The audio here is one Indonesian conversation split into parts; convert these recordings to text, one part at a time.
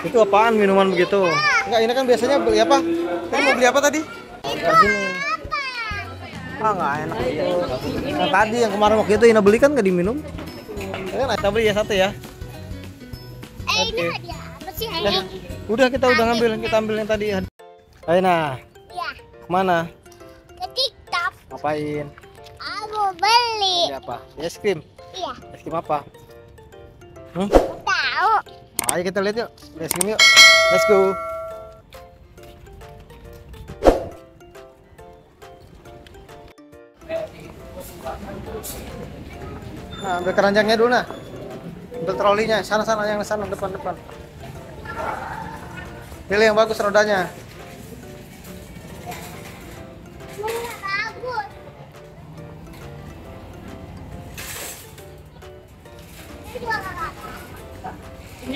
Itu apaan minuman begitu? Enggak, ini kan biasanya beli apa? Tadi mau beli apa tadi? Di sini. Ah, nggak enak itu. Nah, tadi yang kemarin waktu itu Ina beli kan nggak diminum. Kan kita beli ya satu ya. Ini hadiah apa sih ini? Udah kita udah ngambil, kita ambil yang tadi. Ayo nah. Iya. Kemana? Ke TikTok. Ngapain? Aku beli. Beli apa? Es krim. Iya. Es krim apa? Tahu. Ayo kita lihat yuk. Es krim yuk. Let's go. Nah, ambil keranjangnya dulu nah. Ambil trolinya, sana-sana yang sana depan-depan. Pilih yang bagus rodanya. Bagus.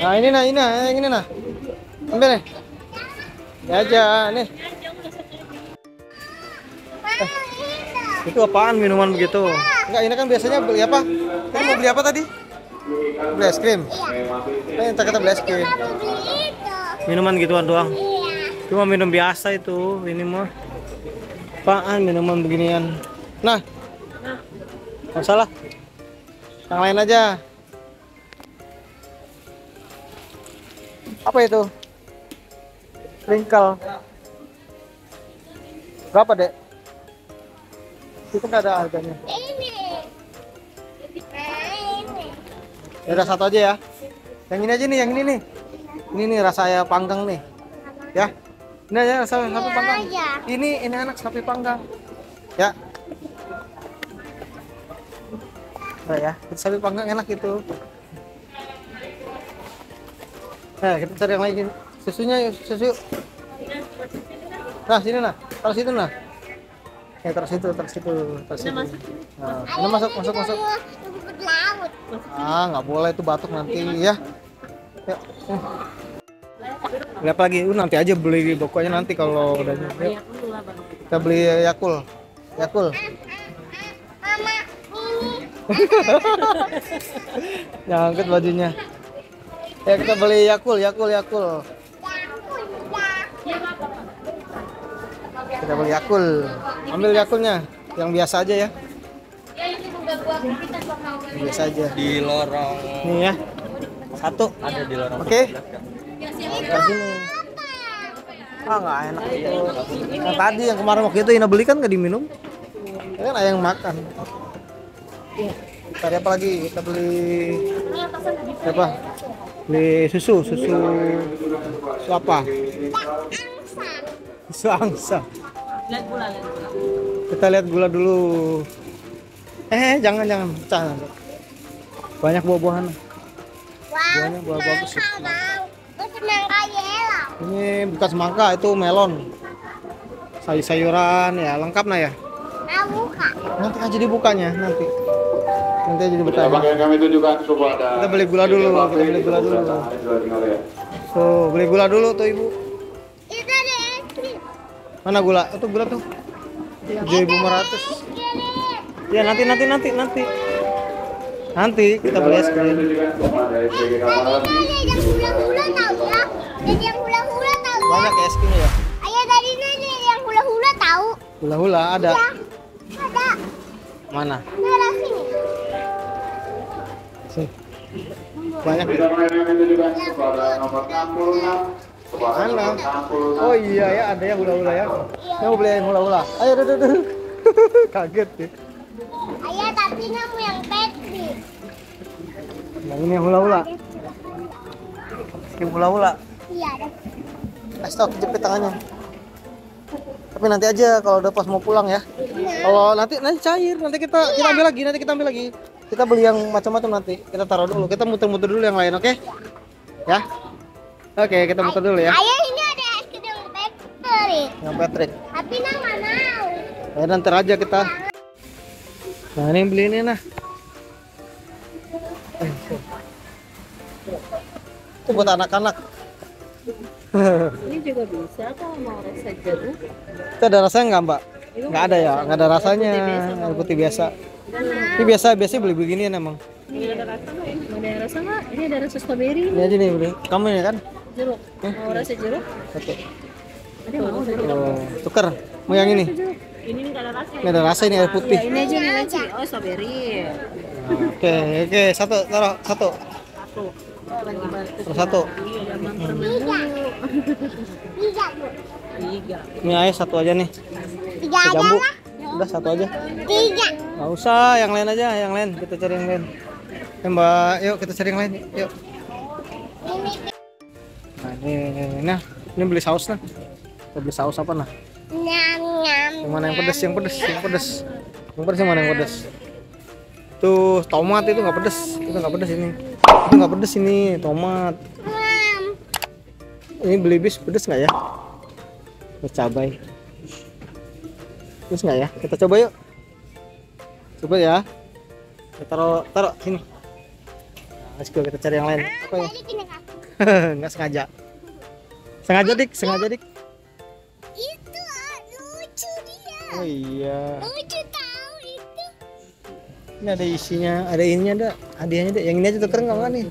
Nah, ini nah, yang ini nah. Ambil nih. Ya aja nih. Itu apaan minuman begitu? Enggak, ini kan biasanya beli apa? Tadi mau beli apa tadi? Beli es krim. Iya. Kita beli es krim. Minuman gituan doang. Iya. Cuma minum biasa itu, ini mah. Apaan minuman beginian? Nah. Nggak salah. Yang lain aja. Apa itu? Sprinkle. Berapa, Dek? Itu nggak ada harganya. Ini. Ya udah satu aja ya. Yang ini aja nih, yang ini nih. Ini nih rasa ya panggang nih. Ya. Ini aja sapi panggang. aja. Ini anak sapi panggang. Ya. Nah ya, sapi panggang enak itu. Nah, kita cari yang lain. Susunya yuk, susu. Nah, sini nah. Taruh situ nah. Ya, taruh situ. Nah, ini masuk. Laut. Ah, nggak boleh itu batuk nanti ya. Ya. Lihat lagi, nanti aja beli pokoknya nanti kalau udah. Yuk. Kita beli Yakul. Mama, ini. Yang angkat bajunya. Ya kita beli Yakul. Kita beli Yakul. Ambil Yakulnya, yang biasa aja ya. Biasa aja. Di lorong Nih ya. Satu. ada di lorong. Oke. 14 kan? Ke sini. Ah, nggak enak itu. Nah, tadi yang kemarin waktu itu Ina beli kan nggak diminum. Kan ada yang makan. Tadi apa lagi? Kita beli apa? Beli susu apa? Susu angsa. Kita lihat gula dulu. Jangan pecah nanti. Banyak buah-buahan. Buahnya buah bagus. Ini bukan semangka, itu melon. Sayur-sayuran ya, lengkap nah ya. Nanti aja dibukanya nanti. Nanti aja dibuka. Kami tunjukkan kepada Kita beli gula dulu, Tuh, beli gula dulu tuh Ibu. Itu ada es krim. Mana gula? Itu gula tuh. 7.500. Ya nanti. Nanti kita beli es krim. Banyak ya es krim ya. Ayah tadi nanya yang hula-hula tahu? Hula-hula ada. Ya, ada. Mana? Daerah sini. Sini. Banyak. Kita kami tunjukkan kepada nomor 66. Mana? Oh iya ya, ada ya hula-hula ya. Mau beli yang hula-hula. Ayo, duh. Kaget ya. Ayah tapi kamu yang petri. Yang ini yang hula-hula. Skim hula-hula. Iya ada. Kasih tau kejepit tangannya. Tapi nanti aja kalau udah pas mau pulang ya. Kalau nanti cair, nanti kita ambil lagi. Kita beli yang macam-macam nanti. Kita taruh dulu. Kita muter-muter dulu yang lain, oke? Ya. Oke, kita muter dulu ya. Ayah ini ada es krim yang petri. Yang Patrick. Tapi nang mana? Ya nanti aja kita. Nah, ini beli ini nah. Itu buat anak-anak. Ini juga bisa atau mau rasa jeruk? Itu ada rasanya nggak Mbak? Nggak ada ya, nggak ada rasanya. Air putih biasa. Ini biasa beli beginian emang. Ini ada rasa nggak ya? Mau ada rasa nggak? Ini ada rasa strawberry. Ini aja nih beli. Kamu ini kan? Jeruk. Mau rasa jeruk? Satu. Ada mau rasa jeruk? Oh, tuker. Mau yang ini? Jeruk. Ini nggak ada rasa. Ini ada rasa ini air putih. Ya, ini aja nih Lanci. Oh strawberry. Oke, oke, satu, taruh, satu. Satu. Oh, lagi batuk. Terus satu. Iya, jangan permen dulu. Tiga, Bu. 3. Ini air satu aja nih. Tiga aja Jambu. lah. Udah satu aja. Tiga. Nggak usah, yang lain aja, yang lain. Kita cari yang lain. Mbak, yuk kita cari yang lain. Yuk. Ini Ini beli saus nah. Kita beli saus apa nah? nyam nyam. Yang mana yang pedes? Yang pedes, yang pedes. Yang pedes yang mana yang pedes? Tuh, tomat itu nggak pedes. Itu nggak pedes ini. Itu nggak pedes ini, tomat. Nyam. Ini beli bis pedes nggak ya? Terus cabai. Pedes nggak ya? Kita coba yuk. Coba ya. Kita taruh sini. Nah, let's go, kita cari yang lain. Apa ya? Balik ini, Kak. Nggak sengaja. Sengaja dik, sengaja dik. Itu lucu dia. Oh iya. Lucu tahu itu. Ini ada isinya, ada ininya ada, hadiahnya deh. Yang ini aja tukerin nggak nih?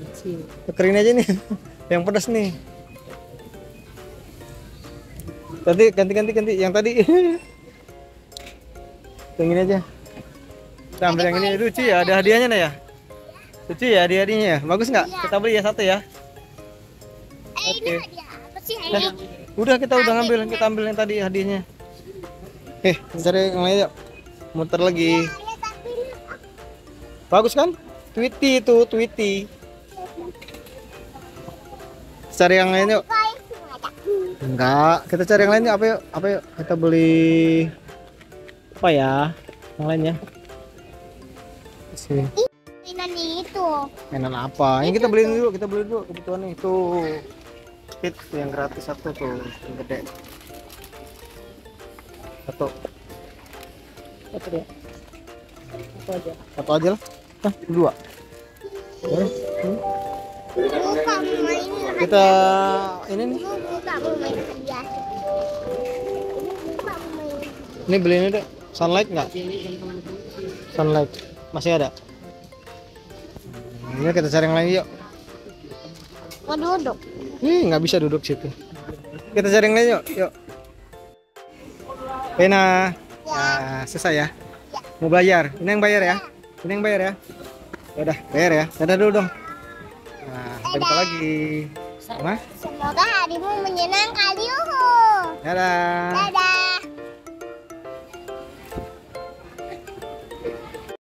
Tukerin aja nih. Yang pedas nih. Tadi ganti yang tadi. Yang ini aja. Kita ambil yang ini lucu ya, ada hadiahnya nih ya. Lucu ya hadiahnya ya. Bagus nggak? Kita beli ya satu ya. Ini Oke. hadiah apa sih Dah. ini? Udah kita udah ngambil, kita ambil yang tadi hadiahnya. Kita cari yang lain yuk. Muter lagi. Lihat tapi ini Bagus kan? Tweety itu, Tweety. Cari yang lain yuk. kayak sengaja. Enggak, kita cari yang lain yuk. Apa yuk? Apa yuk? Kita beli apa ya? Yang lain ya. Sini. Mainan itu. Mainan apa? Yang kita beliin dulu, kita beli dulu kebutuhan nih. Tuh. Kit yang gratis satu tuh, yang gede. Satu. Satu deh. Satu aja. Satu aja lah. Hah, dua. Boleh. Lupa mau main hadiah. Kita ini nih. Lupa mau main hadiah. Lupa mau main. Ini beli ini deh. Sunlight nggak? Sunlight masih ada. Ini kita cari yang lain yuk. Mau duduk. Nggak bisa duduk situ. Kita cari yang lain yuk. Yuk. Pena. Nah, selesai ya. Mau bayar. Ini yang bayar ya. Ini yang bayar ya. Ya udah, bayar ya. Dadah dulu dong. Nah, sampai jumpa lagi. Sama? Semoga harimu menyenangkan. Yuhu. Dadah. Dadah.